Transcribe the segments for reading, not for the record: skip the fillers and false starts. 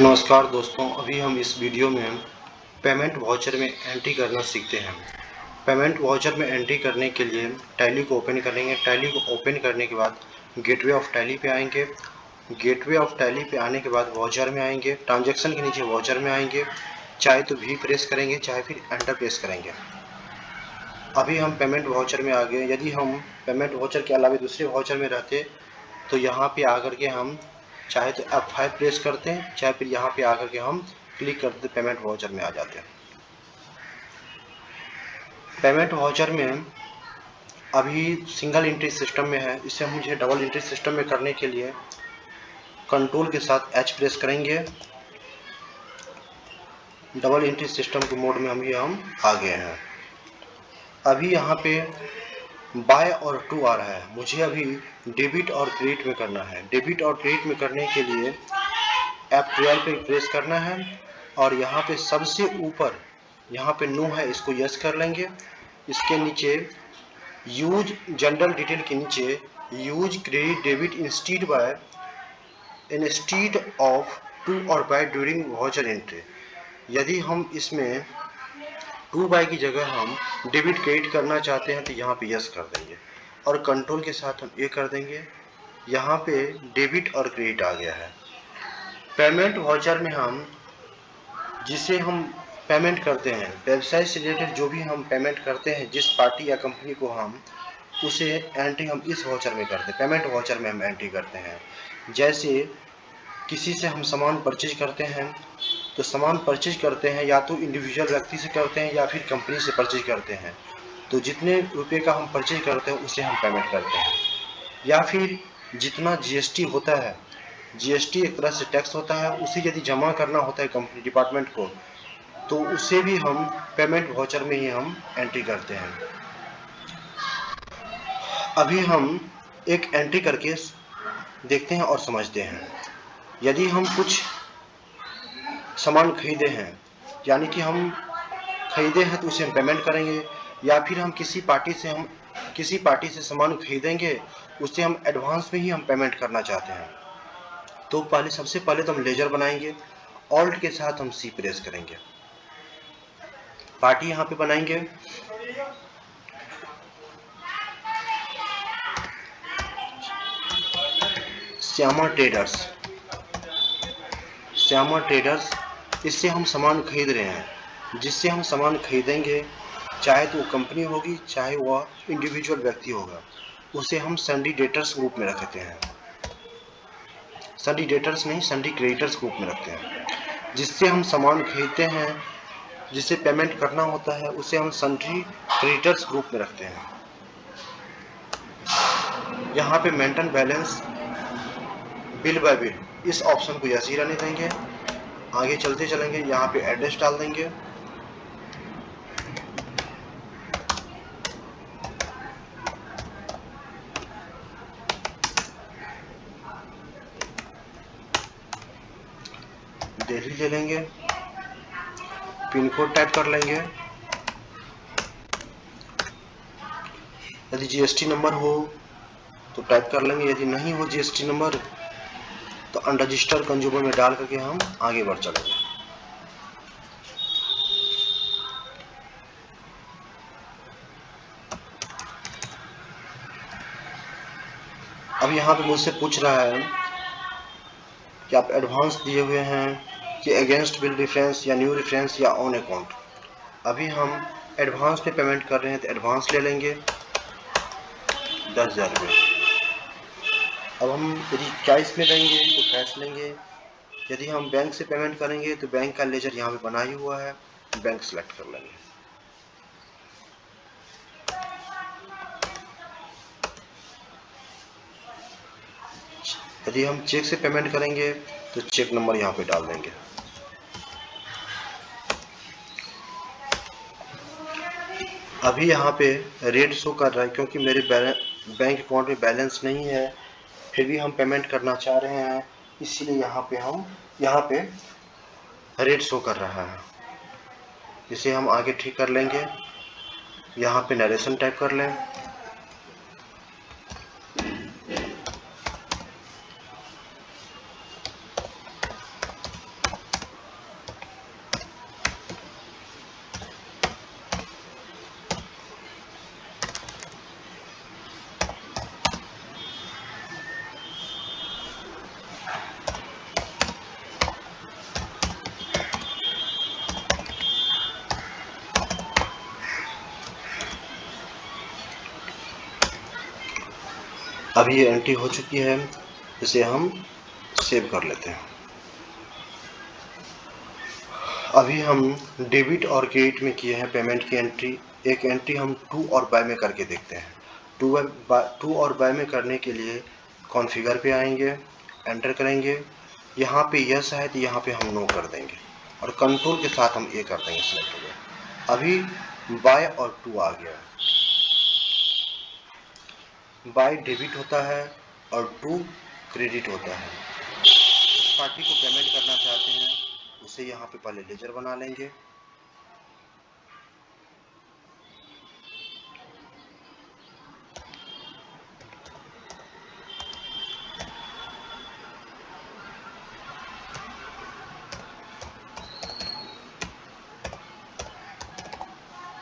नमस्कार दोस्तों, अभी हम इस वीडियो में पेमेंट वाउचर में एंट्री करना सीखते हैं। पेमेंट वाउचर में एंट्री करने के लिए टैली को ओपन करेंगे। टैली को ओपन करने के बाद गेटवे ऑफ टैली पे आएंगे। गेटवे ऑफ टैली पे आने के बाद वाउचर में आएंगे। ट्रांजैक्शन के नीचे वाउचर में आएंगे। चाहे तो वी प्रेस करेंगे, चाहे फिर एंटर प्रेस करेंगे। अभी हम पेमेंट वाउचर में आ गए। यदि हम पेमेंट वाउचर के अलावा दूसरे वाउचर में रहते तो यहाँ पे आकर के हम चाहे तो F5 प्रेस करते हैं, चाहे फिर यहाँ पे आकर के हम क्लिक करते पेमेंट वाउचर में आ जाते हैं। पेमेंट वाउचर में अभी सिंगल एंट्री सिस्टम में है। इसे मुझे डबल एंट्री सिस्टम में करने के लिए कंट्रोल के साथ H प्रेस करेंगे। डबल एंट्री सिस्टम के मोड में हम आ गए हैं। अभी यहाँ पे बाय और टू आ रहा है। मुझे अभी डेबिट और क्रेडिट में करना है। डेबिट और क्रेडिट में करने के लिए F12 पे प्रेस करना है और यहाँ पे सबसे ऊपर यहाँ पे नो है, इसको यस कर लेंगे। इसके नीचे यूज जनरल डिटेल के नीचे use credit debit instead of to और बाय ड्यूरिंग वाउचर एंट्री। यदि हम इसमें टू बाय की जगह हम डेबिट क्रेडिट करना चाहते हैं तो यहाँ पे यस कर देंगे और कंट्रोल के साथ हम ये कर देंगे। यहाँ पे डेबिट और क्रेडिट आ गया है। पेमेंट वाउचर में हम जिसे हम पेमेंट करते हैं, व्यवसाय से रिलेटेड जो भी हम पेमेंट करते हैं जिस पार्टी या कंपनी को, हम उसे एंट्री हम इस वाउचर में करते हैं। पेमेंट वाउचर में हम एंट्री करते हैं। जैसे किसी से हम सामान परचेज करते हैं तो सामान परचेज करते हैं या तो इंडिविजुअल व्यक्ति से करते हैं या फिर कंपनी से परचेज करते हैं, तो जितने रुपए का हम परचेज करते हैं उसे हम पेमेंट करते हैं। या फिर जितना जीएसटी होता है, जीएसटी एक तरह से टैक्स होता है, उसे यदि जमा करना होता है कंपनी डिपार्टमेंट को तो उसे भी हम पेमेंट वाउचर में ही हम एंट्री करते हैं। अभी हम एक एंट्री करके देखते हैं और समझते हैं। यदि हम कुछ सामान खरीदे हैं, यानी कि हम खरीदे हैं तो उसे हम पेमेंट करेंगे, या फिर हम किसी पार्टी से सामान खरीदेंगे, उससे हम एडवांस में ही हम पेमेंट करना चाहते हैं, तो सबसे पहले तो हम लेजर बनाएंगे। ऑल्ट के साथ हम सी प्रेस करेंगे। पार्टी यहाँ पे बनाएंगे। श्यामा ट्रेडर्स, इससे हम सामान खरीद रहे हैं। जिससे हम सामान खरीदेंगे, चाहे तो वो कंपनी होगी चाहे वह इंडिविजुअल व्यक्ति होगा, उसे हम सन्डी डेटर्स ग्रुप में रखते हैं। सन्डी डेटर्स नहीं, सन्डी क्रेडिटर्स ग्रुप में रखते हैं। जिससे हम सामान खरीदते हैं, जिसे पेमेंट करना होता है, उसे हम सन्डी क्रेडिटर्स ग्रुप में रखते हैं। यहाँ पे maintain balance bill bye bill, इस ऑप्शन को यस ही रहने देंगे। आगे चलते चलेंगे। यहाँ पे एड्रेस डाल देंगे। दिल्ली ले लेंगे। पिन कोड टाइप कर लेंगे। यदि जीएसटी नंबर हो तो टाइप कर लेंगे, यदि नहीं हो जीएसटी नंबर तो अनरजिस्टर्ड कंज्यूमर में डाल करके हम आगे बढ़ चलेंगे। अब यहाँ पे मुझसे पूछ रहा है कि आप एडवांस दिए हुए हैं कि अगेंस्ट बिल रेफरेंस या न्यू रेफरेंस या ऑन अकाउंट। अभी हम एडवांस पे पेमेंट कर रहे हैं तो एडवांस ले लेंगे 10,000 रुपये। अब हम यदि कैश में देंगे तो कैश लेंगे। यदि हम बैंक से पेमेंट करेंगे तो बैंक का लेजर यहाँ पे बना ही हुआ है, बैंक सेलेक्ट कर लेंगे। यदि हम चेक से पेमेंट करेंगे तो चेक नंबर यहाँ पे डाल देंगे। अभी यहाँ पे रेड शो कर रहा है क्योंकि मेरे बैंक अकाउंट में बैलेंस नहीं है, फिर भी हम पेमेंट करना चाह रहे हैं, इसीलिए यहाँ पे रेड शो कर रहा है। इसे हम आगे ठीक कर लेंगे। यहाँ पे नरेशन टाइप कर लें। अभी ये एंट्री हो चुकी है, इसे हम सेव कर लेते हैं। अभी हम डेबिट और क्रेडिट में किए हैं पेमेंट की एंट्री। एक एंट्री हम टू और बाय में करके देखते हैं। टू और बाय में करने के लिए कॉन्फ़िगर पे आएंगे, एंटर करेंगे। यहाँ पे यस है तो यहाँ पे हम नो कर देंगे और कंट्रोल के साथ हम ये कर देंगे, सिलेक्ट हो गया। अभी बाय और टू आ गया। बाय डेबिट होता है और टू क्रेडिट होता है। जिस पार्टी को पेमेंट करना चाहते हैं उसे यहाँ पे पहले लेजर बना लेंगे।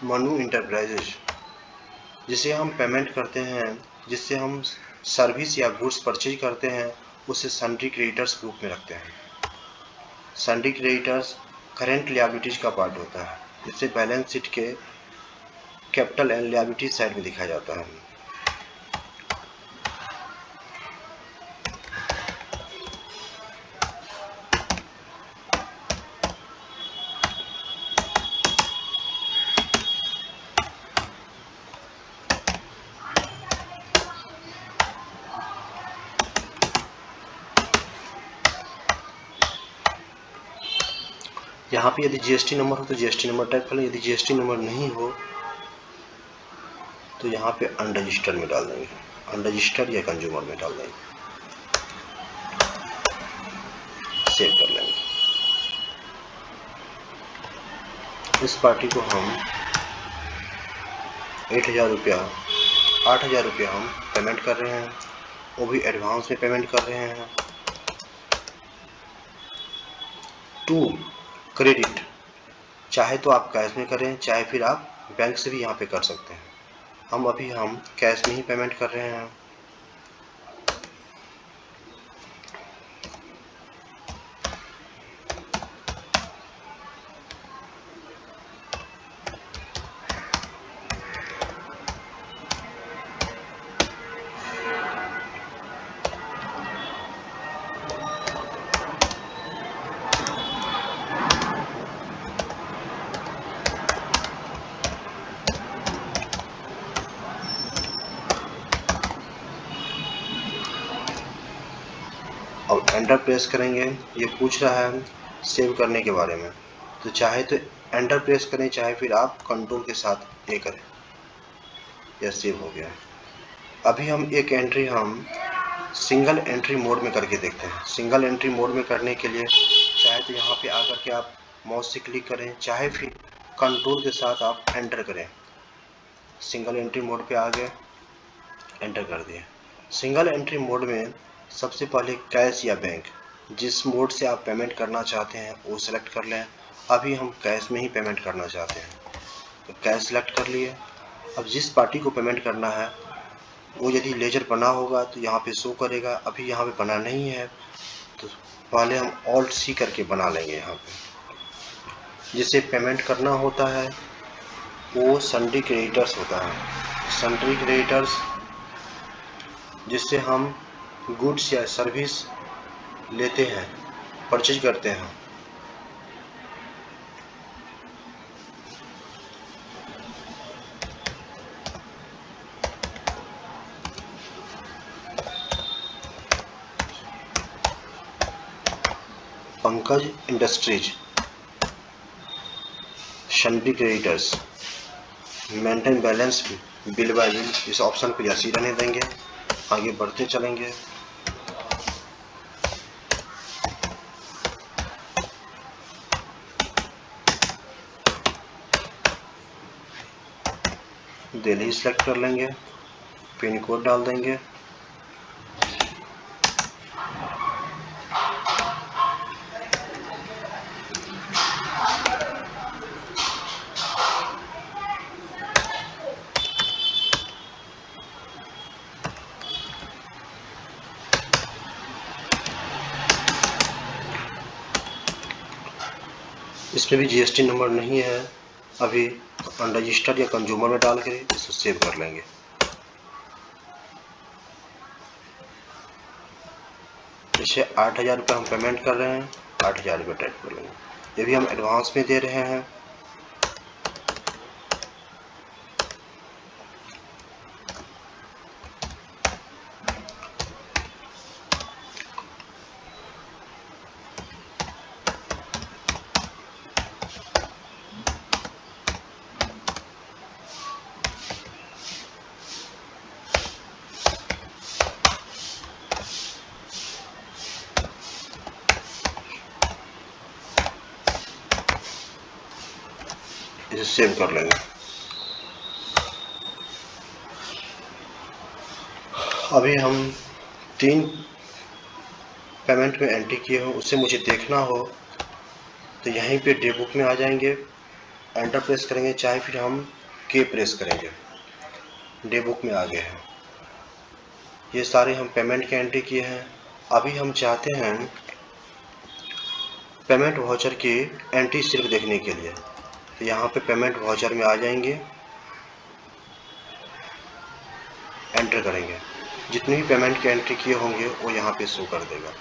मनु इंटरप्राइजेज, जिसे हम पेमेंट करते हैं, जिससे हम सर्विस या गुड्स परचेज करते हैं, उसे सन्ड्री क्रेडिटर्स ग्रुप में रखते हैं। सन्ड्री क्रेडिटर्स करेंट लिएबिलिटीज का पार्ट होता है। इसे बैलेंस शीट के कैपिटल एंड लिएबिलिटीज साइड में दिखाया जाता है। यहाँ पे यदि जीएसटी नंबर हो तो जीएसटी नंबर टाइप कर लें, यदि जीएसटी नंबर नहीं हो तो यहाँ पे अनरजिस्टर्ड में डाल देंगे, अनरजिस्टर्ड या कंज्यूमर में डाल देंगे, सेव कर लेंगे। इस पार्टी को हम 8,000 रुपया 8,000 रुपया हम पेमेंट कर रहे हैं, वो भी एडवांस में पेमेंट कर रहे हैं। टू क्रेडिट, चाहे तो आप कैश में करें, चाहे फिर आप बैंक से भी यहाँ पे कर सकते हैं। हम कैश में ही पेमेंट कर रहे हैं। अब एंटर प्रेस करेंगे, ये पूछ रहा है सेव करने के बारे में, तो चाहे तो एंटर प्रेस करें, चाहे फिर आप कंट्रोल के साथ ये करें। यह सेव हो गया। अभी हम एक एंट्री हम सिंगल एंट्री मोड में करके देखते हैं। सिंगल एंट्री मोड में करने के लिए चाहे तो यहाँ पे आकर के आप माउस से क्लिक करें, चाहे फिर कंट्रोल के साथ आप एंटर करें। सिंगल एंट्री मोड पे आ गए, एंटर कर दिए। सिंगल एंट्री मोड में सबसे पहले कैश या बैंक, जिस मोड से आप पेमेंट करना चाहते हैं वो सिलेक्ट कर लें। अभी हम कैश में ही पेमेंट करना चाहते हैं तो कैश सेलेक्ट कर लिए। अब जिस पार्टी को पेमेंट करना है वो यदि लेजर बना होगा तो यहाँ पे शो करेगा। अभी यहाँ पे बना नहीं है तो पहले हम ऑल्ट सी करके बना लेंगे। यहाँ पे जिसे पेमेंट करना होता है वो सन्ड्री क्रेडिटर्स होता है। सन्ड्री क्रेडिटर्स जिससे हम गुड्स या सर्विस लेते हैं, परचेज करते हैं। Pankaj industries, sundry creditors, maintain balance bill bye bill, इस ऑप्शन को यस ही रहने देंगे। आगे बढ़ते चलेंगे। दिल्ली सेलेक्ट कर लेंगे, पिन कोड डाल देंगे। इसमें भी जीएसटी नंबर नहीं है अभी, तो अनरजिस्टर्ड या कंज्यूमर में डाल के इसे सेव कर लेंगे। जैसे 8,000 रुपये हम पेमेंट कर रहे हैं, 8,000 रुपये टाइप कर लेंगे। ये भी हम एडवांस में दे रहे हैं। इसे सेव कर लेंगे। अभी हम 3 पेमेंट में एंट्री किए हो, उससे मुझे देखना हो तो यहीं पे डे बुक में आ जाएंगे, एंटर प्रेस करेंगे, चाहे फिर हम के प्रेस करेंगे। डे बुक में आ गए हैं। ये सारे हम पेमेंट के एंट्री किए हैं। अभी हम चाहते हैं पेमेंट वाउचर की एंट्री सिर्फ देखने के लिए, तो यहाँ पे पेमेंट वाउचर में आ जाएंगे, एंटर करेंगे। जितनी भी पेमेंट की एंट्री किए होंगे वो यहाँ पे शो कर देगा।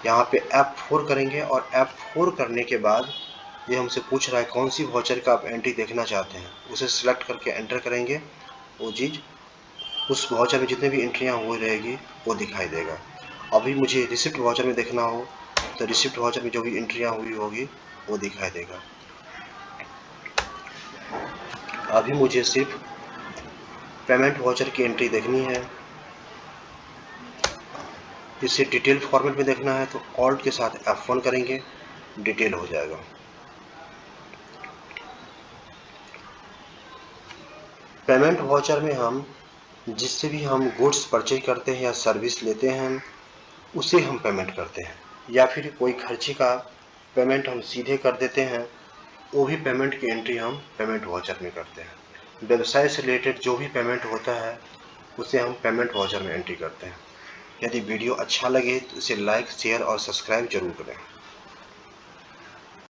यहाँ पे F4 करेंगे और F4 करने के बाद ये हमसे पूछ रहा है कौन सी वाउचर का आप एंट्री देखना चाहते हैं, उसे सिलेक्ट करके एंटर करेंगे। वो चीज़ उस वाउचर में जितने भी एंट्रियाँ हुई रहेगी वो दिखाई देगा। अभी मुझे रिसिप्ट वाउचर में देखना हो तो रिसिप्ट वाउचर में जो भी एंट्रियाँ हुई होगी वो दिखाई देगा। अभी मुझे सिर्फ पेमेंट वाउचर की एंट्री देखनी है। इसे डिटेल फॉर्मेट में देखना है तो ऑल्ट के साथ F1 करेंगे, डिटेल हो जाएगा। पेमेंट वाउचर में हम जिससे भी हम गुड्स परचेज करते हैं या सर्विस लेते हैं उसे हम पेमेंट करते हैं, या फिर कोई खर्चे का पेमेंट हम सीधे कर देते हैं, वो भी पेमेंट की एंट्री हम पेमेंट वाउचर में करते हैं। व्यवसाय से रिलेटेड जो भी पेमेंट होता है उसे हम पेमेंट वाउचर में एंट्री करते हैं। यदि वीडियो अच्छा लगे तो इसे लाइक, शेयर और सब्सक्राइब जरूर करें।